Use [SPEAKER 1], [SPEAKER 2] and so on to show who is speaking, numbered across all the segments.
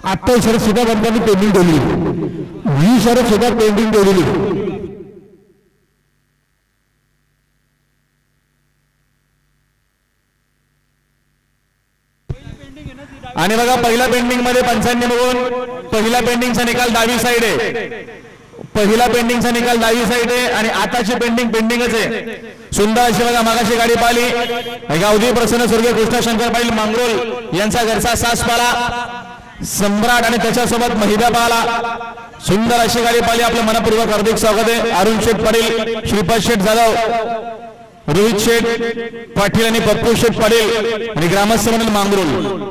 [SPEAKER 1] 28 शरद सुद्धा बंधांनी पेंडिंग ठेवली, 20 शरद सुद्धा पेंडिंग ठेवलेली.
[SPEAKER 2] आणि बघा पहिल्या पेंडिंग मध्ये पंचांनी बघून पहिल्या पेंडिंगचा निकाल डावी साइड आहे. पहिला पेंडिंगचा निकाल डावी साइड आहे आणि आताची पेंडिंगच आहे. सुंदर अशी बघा मागाशी गाडी पाहिली गावदी प्रसन्न स्वर्गीय कृष्णशंकर पाटील मांगरोल यांचा घरचा सास पाला सम्राट आणि त्याच्यासोबत महिबा पाला. सुंदर अशी गाडी पाहिली. आपलं मनपूर्वक हार्दिक स्वागत आहे. अरुण शेठ पाटील, श्रीपाद शेठ जाधव, रोहित शेठ पाटील आणि पप्पू शेठ पाटील आणि ग्रामस्थ मंडळ मांगरोल.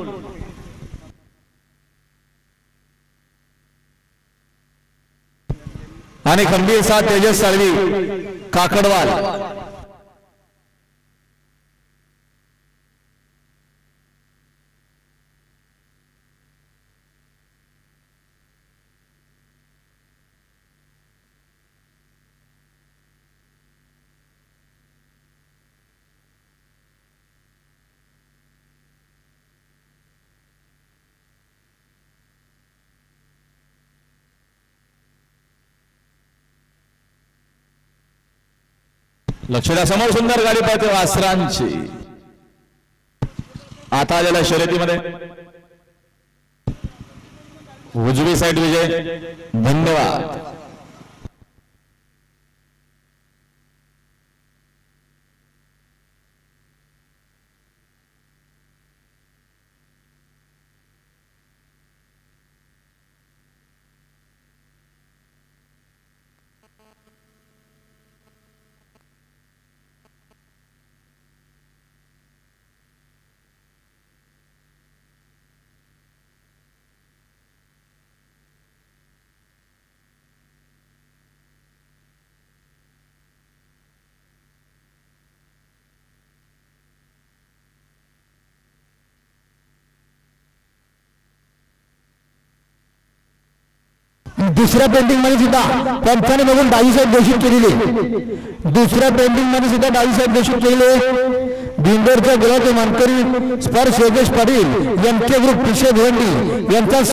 [SPEAKER 2] आणि खंबीर साथ तेजस साळवी काकडवाल. लक्ष द्या, समोर सुंदर गाडी पाहते वासरांची. आता आलेल्या शर्यतीमध्ये उजवी साइड विजय. धन्यवाद.
[SPEAKER 1] दुसऱ्या पेंडिंग मध्ये सुद्धा पंचाने बघून डावी साईड घोषित केलेली. दुसऱ्या पेंडिंग मध्ये सुद्धा डावी साईड घोषित केलेली. बिंदोरच्या गुलाबी मानकरी स्पर्श योगेश पाटील, एमके ग्रुप पिशे भिवंडी यांचा